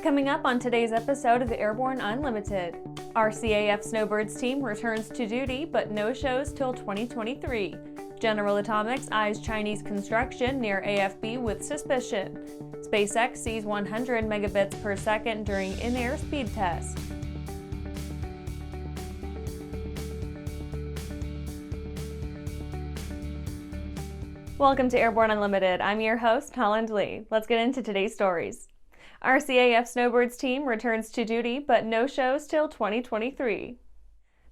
Coming up on today's episode of Airborne Unlimited, RCAF Snowbirds team returns to duty but no shows till 2023. General Atomics eyes Chinese construction near AFB with suspicion. SpaceX sees 100 megabits per second during in-air speed test. Welcome to Airborne Unlimited. I'm your host, Holland Lee. Let's get into today's stories. RCAF Snowbirds team returns to duty, but no shows till 2023.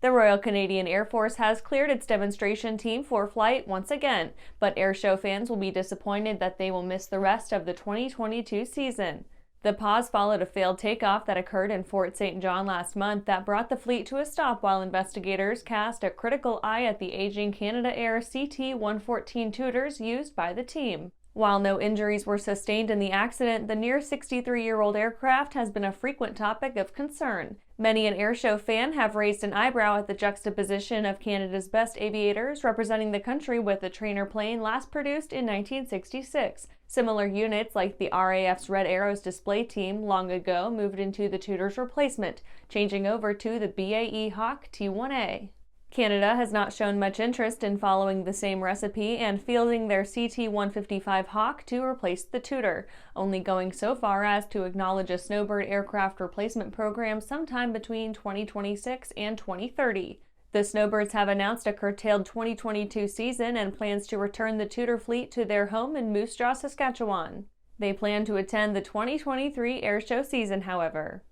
The Royal Canadian Air Force has cleared its demonstration team for flight once again, but airshow fans will be disappointed that they will miss the rest of the 2022 season. The pause followed a failed takeoff that occurred in Fort St. John last month that brought the fleet to a stop while investigators cast a critical eye at the aging Canadair CT-114 Tutors used by the team. While no injuries were sustained in the accident, the near 63-year-old aircraft has been a frequent topic of concern. Many an airshow fan have raised an eyebrow at the juxtaposition of Canada's best aviators representing the country with a trainer plane last produced in 1966. Similar units like the RAF's Red Arrows display team long ago moved into the Tutors replacement, changing over to the BAE Hawk T-1A. Canada has not shown much interest in following the same recipe and fielding their CT-155 Hawk to replace the Tutor, only going so far as to acknowledge a Snowbird aircraft replacement program sometime between 2026 and 2030. The Snowbirds have announced a curtailed 2022 season and plans to return the Tutor fleet to their home in Moose Jaw, Saskatchewan. They plan to attend the 2023 airshow season, however.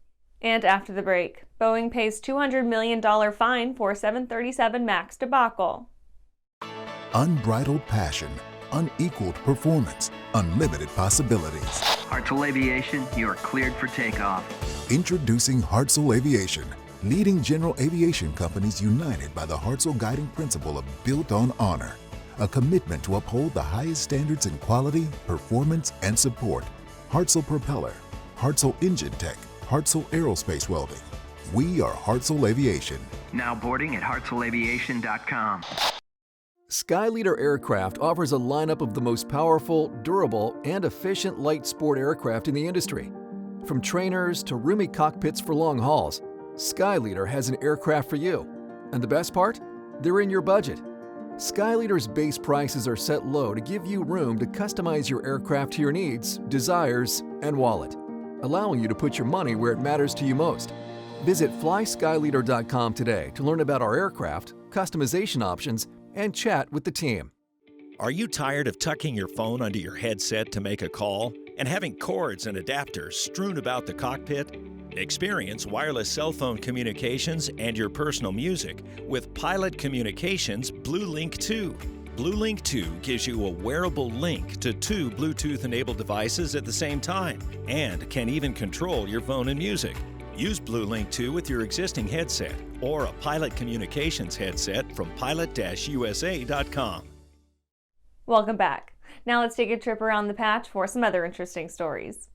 And after the break, Boeing pays $200 million fine for 737 MAX debacle. Unbridled passion, unequaled performance, unlimited possibilities. Hartzell Aviation, you are cleared for takeoff. Introducing Hartzell Aviation, leading general aviation companies united by the Hartzell guiding principle of built on honor, a commitment to uphold the highest standards in quality, performance, and support. Hartzell Propeller, Hartzell Engine Tech, Hartzell Aerospace Welding. We are Hartzell Aviation. Now boarding at hartzellaviation.com. Skyleader Aircraft offers a lineup of the most powerful, durable, and efficient light sport aircraft in the industry. From trainers to roomy cockpits for long hauls, Skyleader has an aircraft for you. And the best part? They're in your budget. Skyleader's base prices are set low to give you room to customize your aircraft to your needs, desires, and wallet, allowing you to put your money where it matters to you most. Visit flyskyleader.com today to learn about our aircraft, customization options, and chat with the team. Are you tired of tucking your phone under your headset to make a call and having cords and adapters strewn about the cockpit? Experience wireless cell phone communications and your personal music with Pilot Communications BlueLink 2. BlueLink 2 gives you a wearable link to two Bluetooth-enabled devices at the same time and can even control your phone and music. Use BlueLink 2 with your existing headset or a Pilot Communications headset from pilot-usa.com. Welcome back. Now let's take a trip around the patch for some other interesting stories.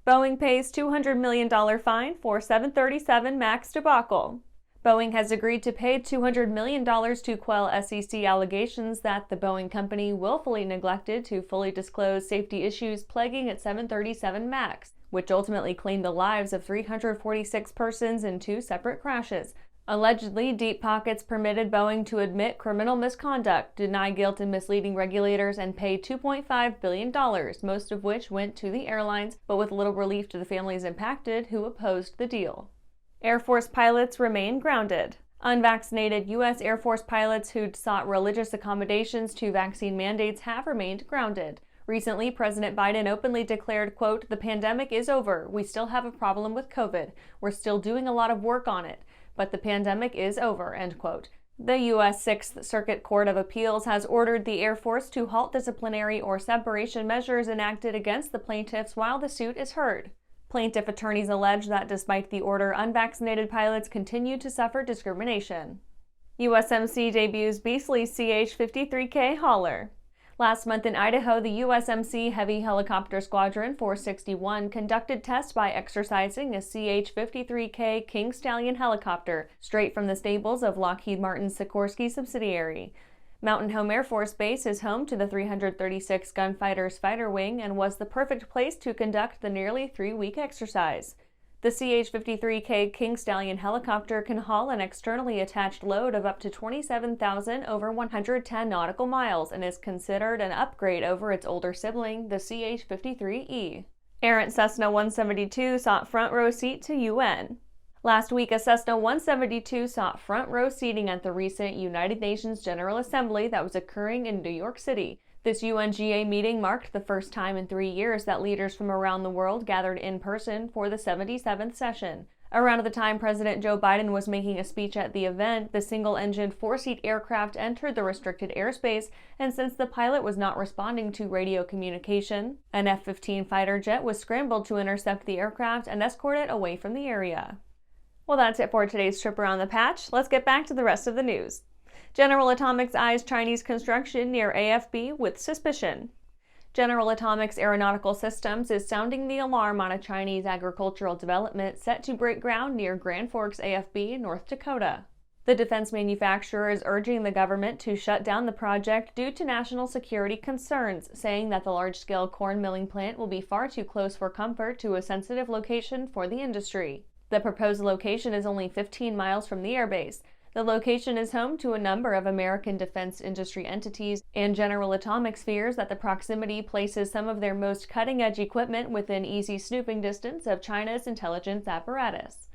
Boeing pays $200 million fine for 737 MAX debacle. Boeing has agreed to pay $200 million to quell SEC allegations that the Boeing company willfully neglected to fully disclose safety issues plaguing its 737 MAX, which ultimately claimed the lives of 346 persons in two separate crashes. Allegedly, deep pockets permitted Boeing to admit criminal misconduct, deny guilt in misleading regulators, and pay $2.5 billion, most of which went to the airlines, but with little relief to the families impacted who opposed the deal. Air Force pilots remain grounded. Unvaccinated U.S. Air Force pilots who'd sought religious accommodations to vaccine mandates have remained grounded. Recently, President Biden openly declared, quote, "The pandemic is over. We still have a problem with COVID. We're still doing a lot of work on it, but the pandemic is over," end quote. The U.S. Sixth Circuit Court of Appeals has ordered the Air Force to halt disciplinary or separation measures enacted against the plaintiffs while the suit is heard. Plaintiff attorneys allege that despite the order, unvaccinated pilots continue to suffer discrimination. USMC debuts Beasley's CH-53K hauler. Last month in Idaho, the USMC Heavy Helicopter Squadron 461 conducted tests by exercising a CH-53K King Stallion helicopter straight from the stables of Lockheed Martin's Sikorsky subsidiary. Mountain Home Air Force Base is home to the 336 Gunfighters Fighter Wing and was the perfect place to conduct the nearly 3-week exercise. The CH-53K King Stallion helicopter can haul an externally attached load of up to 27,000 over 110 nautical miles and is considered an upgrade over its older sibling, the CH-53E. Errant Cessna 172 sought front row seat to UN. Last week, a Cessna 172 sought front row seating at the recent United Nations General Assembly that was occurring in New York City. This UNGA meeting marked the first time in 3 years that leaders from around the world gathered in person for the 77th session. Around the time President Joe Biden was making a speech at the event, the single-engined four-seat aircraft entered the restricted airspace, and since the pilot was not responding to radio communication, an F-15 fighter jet was scrambled to intercept the aircraft and escort it away from the area. Well, that's it for today's trip around the patch. Let's get back to the rest of the news. General Atomics eyes Chinese construction near AFB with suspicion. General Atomics Aeronautical Systems is sounding the alarm on a Chinese agricultural development set to break ground near Grand Forks AFB, North Dakota. The defense manufacturer is urging the government to shut down the project due to national security concerns, saying that the large-scale corn milling plant will be far too close for comfort to a sensitive location for the industry. The proposed location is only 15 miles from the airbase. The location is home to a number of American defense industry entities, and General Atomics fears that the proximity places some of their most cutting-edge equipment within easy snooping distance of China's intelligence apparatus.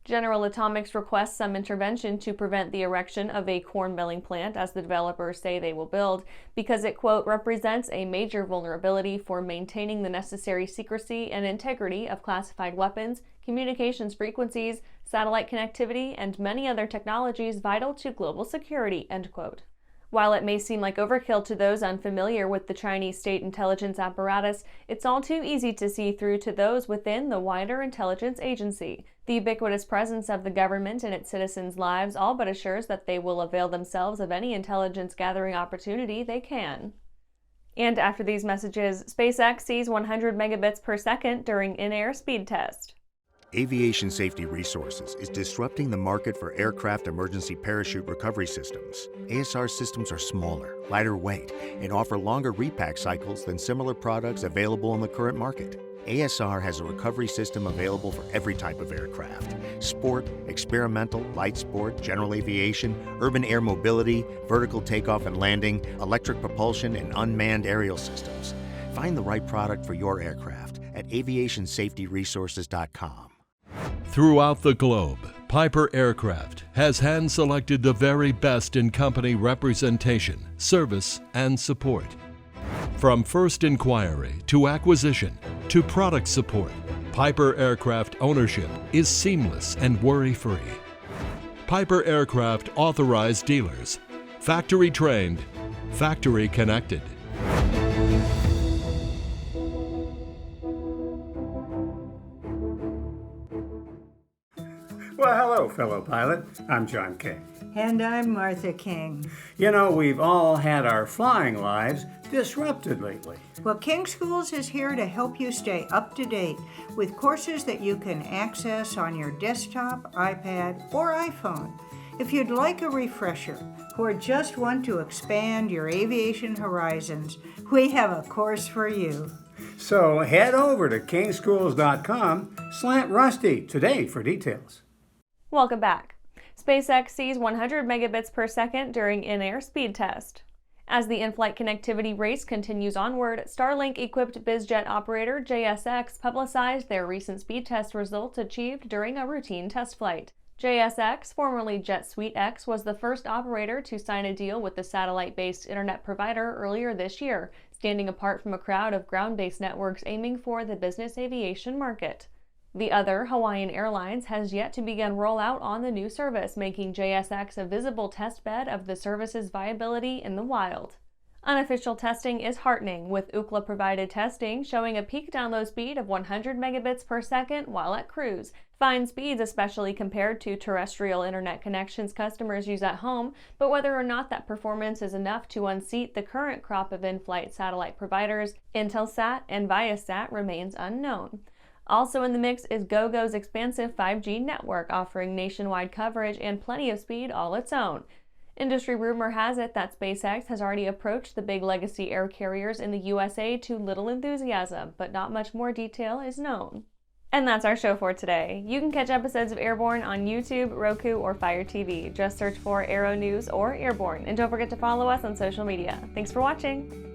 General Atomics requests some intervention to prevent the erection of a corn milling plant, as the developers say they will build, because it, quote, represents a major vulnerability for maintaining the necessary secrecy and integrity of classified weapons, communications frequencies, satellite connectivity, and many other technologies vital to global security, end quote. While it may seem like overkill to those unfamiliar with the Chinese state intelligence apparatus, it's all too easy to see through to those within the wider intelligence agency. The ubiquitous presence of the government in its citizens' lives all but assures that they will avail themselves of any intelligence gathering opportunity they can. And after these messages, SpaceX sees 100 megabits per second during in-air speed test. Aviation Safety Resources is disrupting the market for aircraft emergency parachute recovery systems. ASR systems are smaller, lighter weight, and offer longer repack cycles than similar products available in the current market. ASR has a recovery system available for every type of aircraft: sport, experimental, light sport, general aviation, urban air mobility, vertical takeoff and landing, electric propulsion, and unmanned aerial systems. Find the right product for your aircraft at aviationsafetyresources.com. Throughout the globe, Piper Aircraft has hand-selected the very best in company representation, service, and support. From first inquiry to acquisition to product support, Piper Aircraft ownership is seamless and worry-free. Piper Aircraft authorized dealers, factory trained, factory connected. Well, hello, fellow pilot. I'm John King. And I'm Martha King. You know, we've all had our flying lives disrupted lately. Well, King Schools is here to help you stay up to date with courses that you can access on your desktop, iPad, or iPhone. If you'd like a refresher or just want to expand your aviation horizons, we have a course for you. So head over to kingschools.com/rusty today for details. Welcome back. SpaceX sees 100 megabits per second during in-air speed test. As the in-flight connectivity race continues onward, Starlink-equipped bizjet operator JSX publicized their recent speed test results achieved during a routine test flight. JSX, formerly JetSuiteX, was the first operator to sign a deal with the satellite-based internet provider earlier this year, standing apart from a crowd of ground-based networks aiming for the business aviation market. The other, Hawaiian Airlines, has yet to begin rollout on the new service, making JSX a visible testbed of the service's viability in the wild. Unofficial testing is heartening, with Ookla-provided testing showing a peak download speed of 100 megabits per second while at cruise. Fine speeds, especially compared to terrestrial internet connections customers use at home, but whether or not that performance is enough to unseat the current crop of in-flight satellite providers, Intelsat and Viasat, remains unknown. Also in the mix is Gogo's expansive 5G network, offering nationwide coverage and plenty of speed all its own. Industry rumor has it that SpaceX has already approached the big legacy air carriers in the USA to little enthusiasm, but not much more detail is known. And that's our show for today. You can catch episodes of Airborne on YouTube, Roku, or Fire TV. Just search for Aero-News or Airborne. And don't forget to follow us on social media. Thanks for watching.